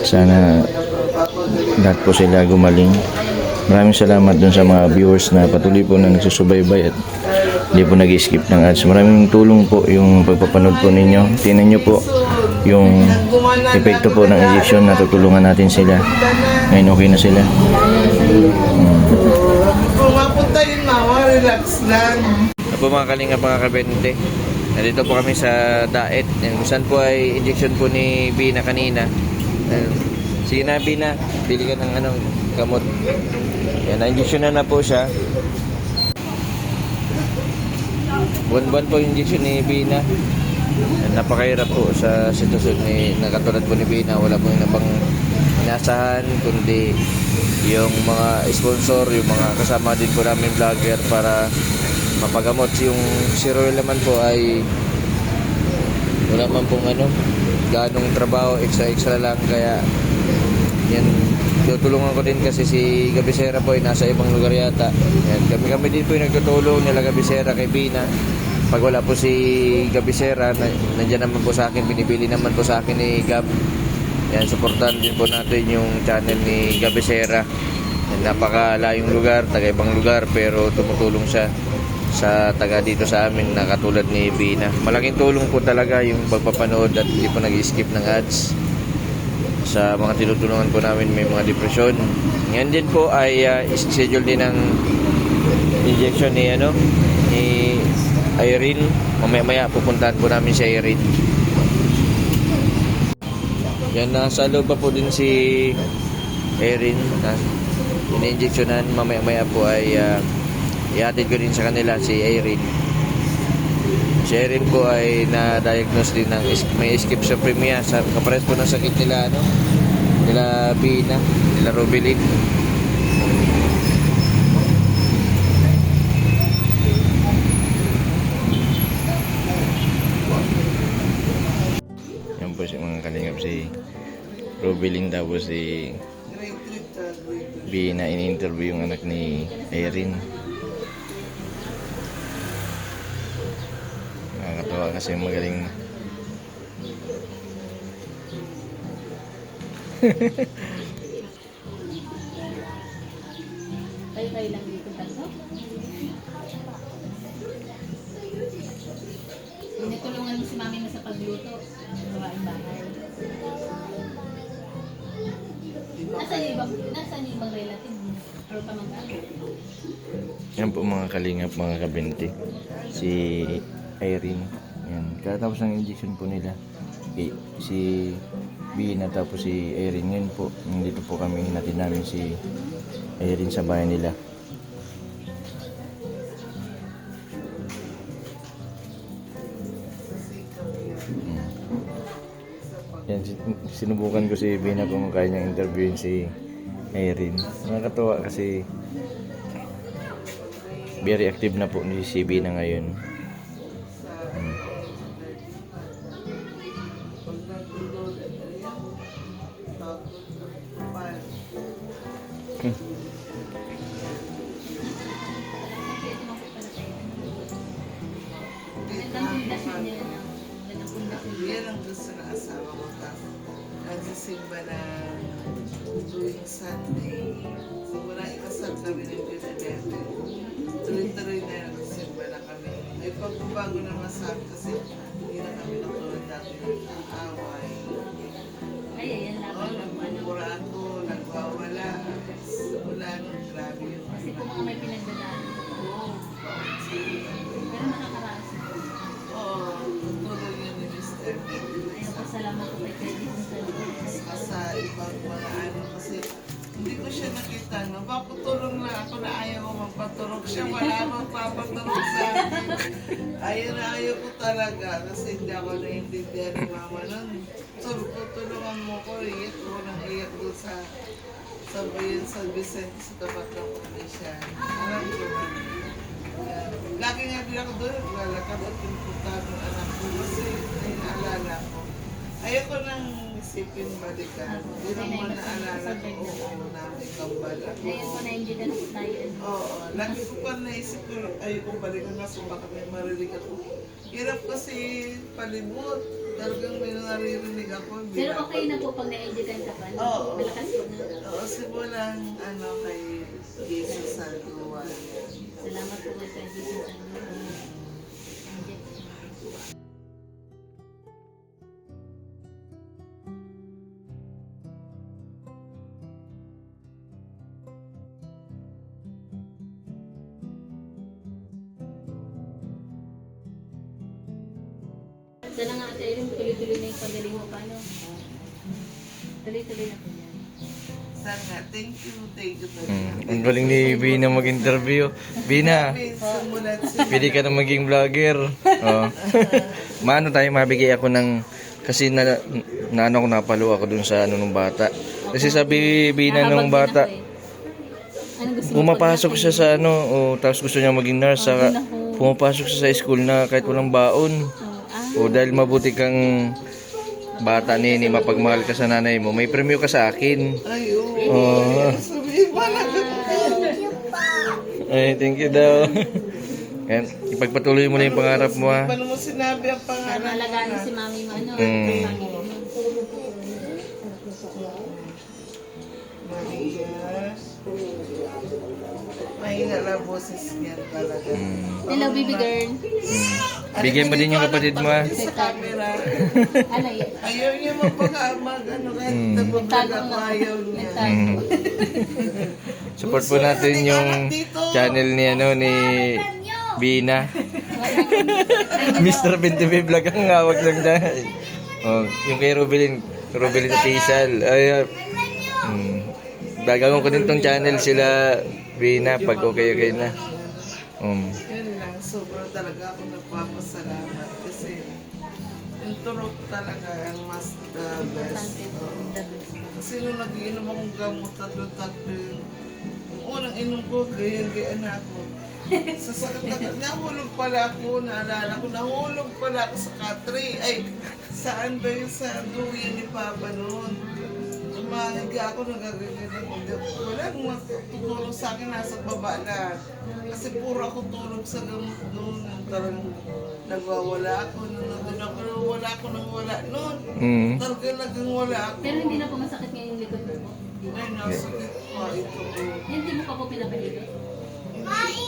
Sana lahat po sila gumaling. Maraming salamat dun sa mga viewers na patuloy po na nagsusubaybay at hindi po nag-skip ng ads. Maraming tulong po yung pagpapanood po ninyo. Tingnan nyo po yung epekto po ng injection na tutulungan natin sila. Ngayon okay na sila. Kung mapunta yun mama, relax lang. Ano po mga kalinga, mga kabente, nandito po kami sa Daet. Kung saan po ay injection po ni Bina kanina. Sige na Bina, bili ka ng gamot. Yan, na-injection na po siya. Buwan-buwan po yung injection ni Bina. Yan, napakahirap po sa sitwasyon ni nakatulad po ni Bina. Wala po yung nabang inasahan, kundi yung mga sponsor, yung mga kasama din po namin vlogger para mapagamot. Yung si Royal naman po ay wala man pong ganong trabaho, extra lang, kaya yan, tutulungan ko din kasi si Gabisera po ay nasa ibang lugar yata. Yan, kami din po yung nagtutulong nila Gabisera kay Bina. Pag wala po si Gabisera, nandiyan naman po sa akin, binibili naman po sa akin ni Gab. Yan, supportan din po natin yung channel ni Gabisera. Yan, napakalayong lugar, taga ibang lugar, pero tumutulong siya sa taga dito sa amin na katulad ni Bina. Malaking tulong po talaga yung pagpapanood at hindi po nag-skip ng ads sa mga tinutulungan po namin may mga depresyon. Ngayon din po ay schedule din ng injection ni Irene. Mamaya pupuntahan po namin si Irene. Yan, nasa loob pa po din si Irene na ini-injectionan. Mamaya po ay ihatid ko din sa kanila si Irene. Si Irene po ay na-diagnose din ng may schizophrenia. Kapares po ng sakit nila nila Bina, nila Robilin. Yan po si mga kalingap, si Robilin, tapos si Bina, in-interview yung anak ni Irene. Nakakatawa kasi magaling. Kayo lang dito tanto? Tinutulungan mo si mami mo sa pagluto. Gawain bahay. Nasaan yung ibang relative mo? Or pamangkin? Yan po mga kalingap, mga kabente, si Irene. Yan, katapos ng injection po nila si Bina tapos si Irene. Ngayon po, dito po kami, hinatid namin si Irene sa bahay nila. Yan, sinubukan ko si Bina kung kaya niyang interviewin si Irene. Nakakatawa kasi very active na po ni si Bina ngayon. Yan ang gusto ng asawa ko. Nagsisimba na tuwing Sunday. Simula ikasal kami ng June 11. Tuloy-tuloy na nagsisimba na kami. Ay pagbabago naman sa akin kasi hindi na kami natulad dati nag-aaway. Ay, yan lang. Nagmumurato, nagwawala. Wala nung grabe yun. Kasi po mga may pinagdadaan. Pero nakakaraas. Oo, tutulong yun ni Mr. Ayaw ko, salamat po kay Freddy kung sa Sa ibang mga kasi hindi ko siya nakita. Mapapatulong lang ako na ayaw ko magpatulog siya. Wala magpapatulog sa akin. Ayaw ko talaga kasi hindi ako naiintindihan ni mama nun. Tulungan mo ko, iyak ko nang iyak doon sa bayan San Vicente sa tapat ng komisya. Alam ko man. Lagi nga din ako doon, lalakad at pinupuntahan ng anak ko kasi naalala ko. Ayoko nang isipin balikan. Hindi naman naalala ko, oo, namin kambal ako. Ngayon po na-enjoy na po tayo. Oo, lagi ko pa naisip ko, ayoko balikan kasi baka may marinig ako. Hirap kasi palimot. talagang may naririnig ako. Hindi Pero na- okay na po pag na-edukan ka pa. no? Oo. Malakas po na. Oo, simulang kay Jesus sa duwan. Salamat po kay Sir Jesus. Sana nga ate Irene, tuloy-tuloy na yung pagaling mo pa, no? Tuloy-tuloy na po yan. Sana, thank you talaga. Ang galing ni Bina mag-interview. Bina, Sumulat pwede ka na maging vlogger. Oh. Maano tayo, mabigay ako ng, kasi ano ko, napalo ako dun sa nung bata. Kasi sabi Bina nung bata, Ano gusto mo pumapasok siya sa tapos gusto niya maging nurse. Saka pumapasok siya sa school na kahit walang baon. O dahil mabuti kang bata nini, mapagmahal ka sa nanay mo, may premyo ka sa akin. Ay, oo. Oh. Sabihin pa lang. Ay, thank you daw. Yan, ipagpatuloy mo na yung pangarap mo ha. Paano mo sinabi ang Para pangalan? malagaan mo si mami mo, ano? Mm. Mami mo. Maria. Mahina na boses niya talaga. Hello, baby girl. Bigyan mo din yung kapatid mo ha. Sa camera. Ano yan? Ayaw niya magpag-amag, kahit nagbablog ako, ayaw niya. Support po natin yung channel ni ni Bina. Mr. 25 Vlog ang hawak lang dyan. Oh, yung kay Rubilin Official. Ay, gagawin ko din tong channel sila Bina pag okay na. Yun lang, sobrang talaga ako nagpapasalamat kasi yung turok talaga ang mas the best. Kasi nung nagiinom akong gamot, tatlo, yung unang inom ko, ganyan na ako. Sa sakit na, nahulog pala ako, naalala ko, nahulog pala ako sa Katri. Ay, saan ba yun sa duyan ni Papa noon? Umahiga ako, nagaganyan ako. Walang tutulong sa akin, nasa baba na. Kasi puro ako tulog sa gamot noon. Talagang nagwawala ako, nandun ako, wala ako nang wala noon. Talagang wala ako. Pero hindi na po masakit ngayon yung likod mo po. Ay, nasakit pa ito ko. Hindi mo pa po pinapalito.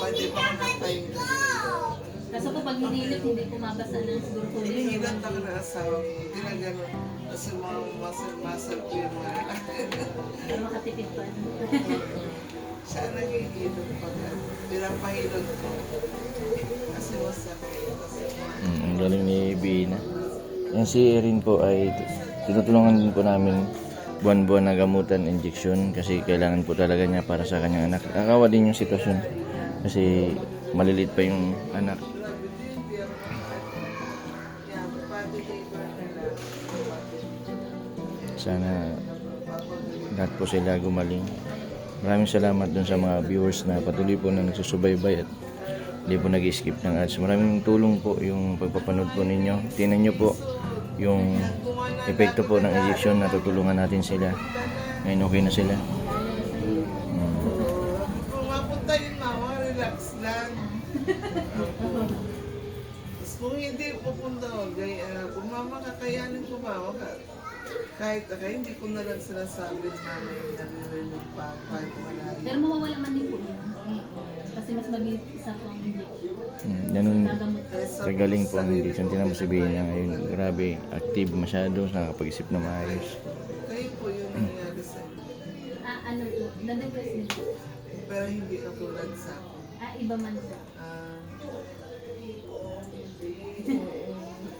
Pwede pa makatay. Kaso po pag hinilip, hindi pumabasa na siguro po. Hinihilat ako ng asawa ko. Hindi na gano'n. Kasi mga masal ko yung mga Para makatipid pa. siya naghihilot pag pinapahilot ko. Kasi masakit. Kasi Ang galing ni Bina. Yan si Erin po ay tinutulungan din po namin buwan-buwan na gamutan, injection kasi kailangan po talaga niya para sa kanyang anak. Nakawa din yung sitwasyon kasi malilit pa yung anak. yan, pa-deliver na lang. Sana lahat po sila gumaling. Maraming salamat dun sa mga viewers na patuloy po na nagsusubaybay at hindi po nag-skip ng ads. Maraming tulong po yung pagpapanood po ninyo. Tingnan nyo po yung epekto po ng injection na tutulungan natin sila. Ngayon okay na sila. Kung mapunta yun, mama, relax lang. Tapos kung hindi pupunta ko, kung mama kakayanin ko mama, kahit hindi ko na lang sinasabi na mama yung nalilinig pa, kahit wala yun. Pero mawawala man din po yun. Kasi mas mag-isa po ang injection. Ganun Nagamot. kagaling po ang injection. Tingnan mo si Bina ngayon. Grabe, active masyado. Nakapag-isip na maayos. Kayo po yung nangyari sa inyo. Ano po, na-depress din po. Pero hindi katulad sa akin. Iba man po.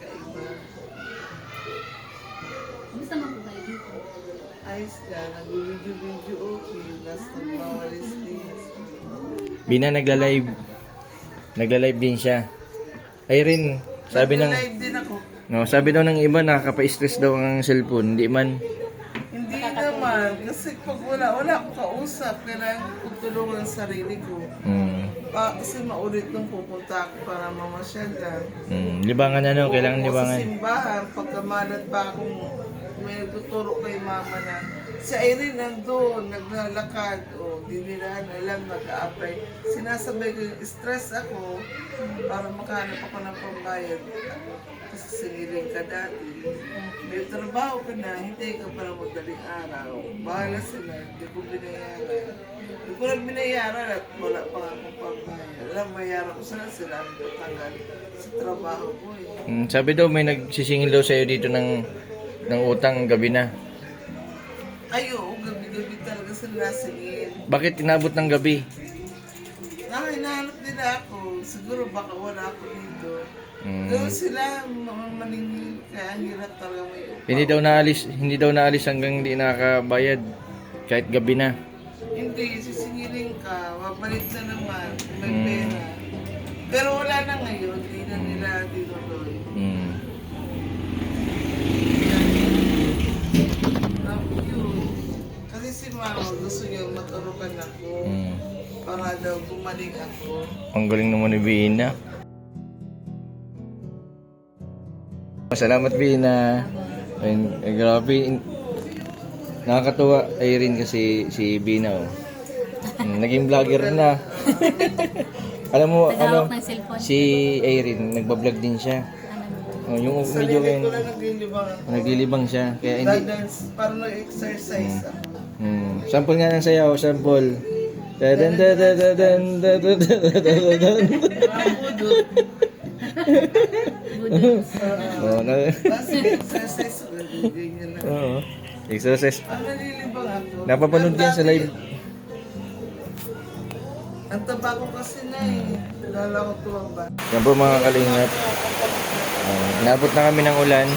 Kakaiba. Gusto mo po kayo dito? Ayos ka, nag-video okay. Last ng bawalis things. Bina nagla-live. Nagla-live din siya. Irene, Nag-live din ako. sabi daw ng iba nakakapa-stress daw ang cellphone. Hindi man. Hindi naman. Kasi pag wala akong kausap, kailangan ko tulungan ang sarili ko. Kasi maulit nung pupunta ako para mamasyal lang. Libangan kailangan Oo, libangan. Sa simbahan, pagkamalat pa akong may nagtuturo kay mama na Si Irene nandun, naglalakad. O, di nila alam, mag-a-apply. Sinasabay ko yung stress ako para makahanap ako ng pambayad. Kasi singiling ka dati. May trabaho ka na, hindi ka para madaling araw. Bahala sila, hindi ko binayaran. Hindi ko lang binayaran at wala pa akong pambayad. Alam, mayaran ko sila ang tanggal sa trabaho ko eh. Sabi daw may nagsisingil daw sa'yo dito ng utang gabi na. Ay, oo, gabi-gabi talaga sila nasingil. Bakit inabot ng gabi? Hinahanap nila ako. Siguro baka wala ako dito. Mm. Doon sila mga maningil. Kaya ang hirap talaga may upa. Hindi daw naalis hanggang hindi nakakabayad. Kahit gabi na. Hindi, sisingilin ka. Mabalik na naman. May pera. Pero wala na ngayon. Hindi na nila tinuloy. Mm. Yun. Kasi si Mama gusto niya maturukan ako. Mm. Para daw gumaling ako. Ang galing naman ni Bina. Salamat Bina. Grabe. Nakakatuwa Irene kasi si Bina. Oh. Naging vlogger na. Alam mo, Naghawak ng cellphone. si Irene, nagbablog din siya. Oh, yung Sa video lilig ngayon, ko lang naglilibang ako. naglilibang siya. Kaya hindi. Dance, parang nag-exercise ako. Sample nga ng sayaw, sample. Dadan dadan dadan dadan dadan. Budot. Budot. Oh, na. Kasi exercise ko, ganyan lang. Oo. Exercise. Ang nalilibang ako. Napapanood yan sa live. Ang taba ko kasi na eh. Lala ko tumaba. Yan po mga kalingap. Inabot na kami ng ulan.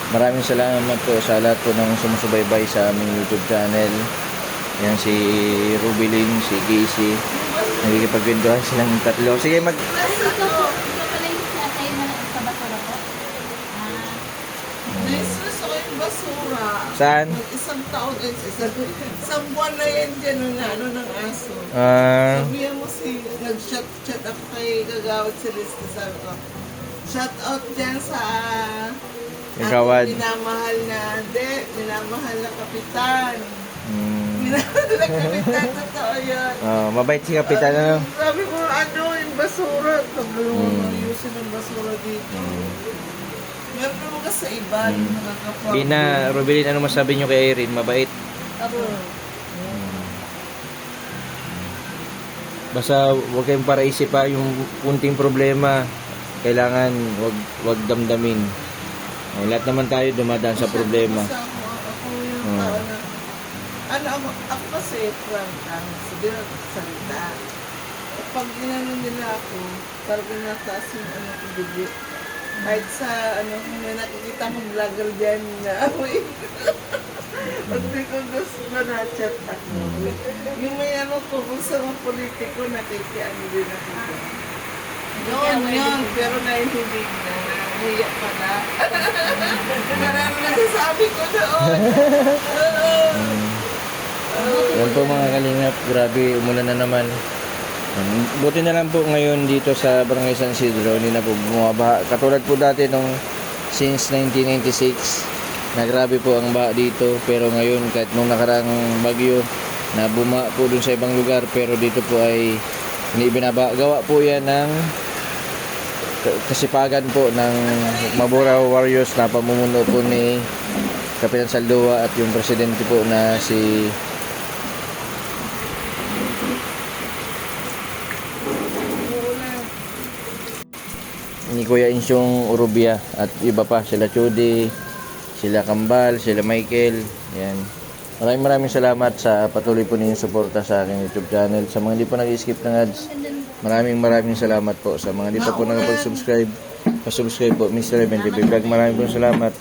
Maraming salamat po sa lahat po ng sumusubaybay sa aming YouTube channel. Yan si Rubilin, si Casey. Nagkikipagkwentuhan silang tatlo. Sige, Ito po. Ito pala yung tatay na sa basura po. Jesus, ako yung basura. Saan? Isang taon, isang buwan na yan dyan nung ano ng aso. Sabihan mo si, nag-chat ako kay Gagawad si Lista, sabi ko, shout out dyan sa Gagawad. ating minamahal na kapitan. Mm. Minamahal na kapitan, totoo yun. Mabait si Kapitan. Ano? Sabi ko, yung basura, ayusin ang basura dito. Meron naman ka sa iba, yung mga kapwa. Bina, Rubilin, ano masabi nyo kay Irene? Mabait? Opo. Basta huwag kayong para isip pa yung kunting problema. Kailangan wag damdamin. Lahat naman tayo dumadaan sa problema. Kasi ako yung tao na, ako kasi frank lang, sige na salita. Pag inano nila ako, parang nataas yung ko bigit. Kahit sa, may nakikita kong vlogger dyan na amoy. Pag di ko gusto na chat ako. Yung may ko, kung sa mga politiko, nakikiano din ako. Yun, pero nahihilig na. Nahiyak pala. Marami nasasabi ko doon. Yan po mga kalingap, grabe umulan na naman. Buti na lang po ngayon dito sa Barangay San Isidro, hindi na po bumabaha. Katulad po dati nung since 1996, na grabe po ang baha dito. Pero ngayon kahit nung nakarang bagyo, na buma po dun sa ibang lugar, pero dito po ay hindi binaba. Gawa po yan ng kasipagan po ng Maburaw Warriors na pamumuno po ni Kapitan Saldua at yung presidente po na si ni Kuya Insyong Urubia at iba pa, sila Chudi, sila Kambal, sila Michael. Yan. Maraming salamat sa patuloy po ninyong suporta sa aking YouTube channel. Sa mga hindi po nag-skip ng ads, maraming salamat po. Sa mga hindi pa po nakapag-subscribe, pa-subscribe po, Mr. Eben TV Vlog. Maraming po salamat.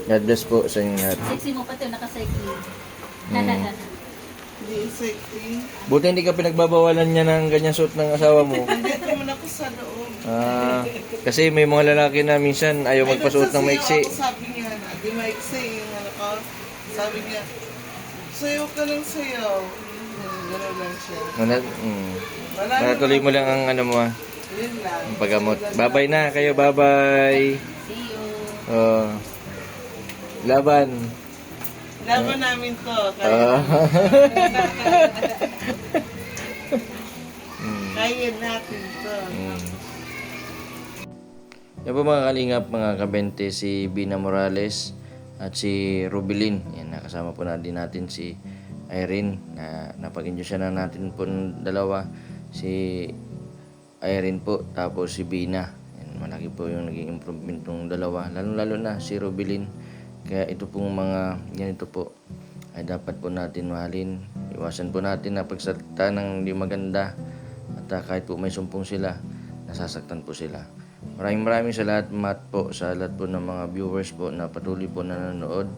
God bless po sa inyo lahat. Sexy mo pati, nakacycling. Hindi safety. Buti hindi ka pinagbabawalan niya ng ganyan suot ng asawa mo. Nandito naman ako sa loob. Kasi may mga lalaki na minsan ayaw magpasuot ng maiksi. Ako, sabi niya, di maiksi yung ko. Sabi niya, sayaw ka lang sayaw. Gano'n lang siya. Tuloy mo lang ang ano mo Yun lang. ang paggamot. Bye-bye na kayo, bye-bye. See you. Laban. Laban namin to. Ah. Kaya natin to. Yan po mga kalingap, mga kabente, si Bina Morales at si Rubilin. Yan, nakasama po natin si Irene. Napag-enjoy siya na natin po ng dalawa. Si Irene po, tapos si Bina. Yan, malaki po yung naging improvement ng dalawa. Lalo na si Rubilin. Kaya ito pong mga ganito po ay dapat po natin mahalin. Iwasan po natin na pagsalita ng hindi maganda. At kahit po may sumpong sila, nasasaktan po sila. Maraming salamat po sa lahat po ng mga viewers po na patuloy po nanonood.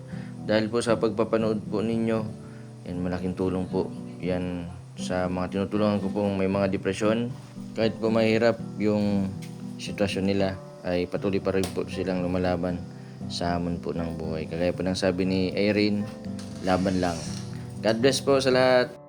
Dahil po sa pagpapanood po ninyo, yan malaking tulong po yan sa mga tinutulungan ko pong may mga depresyon. Kahit po mahirap yung sitwasyon nila, ay patuloy pa rin po silang lumalaban sa hamon po ng buhay. Kagaya po ng sabi ni Irene, laban lang. God bless po sa lahat.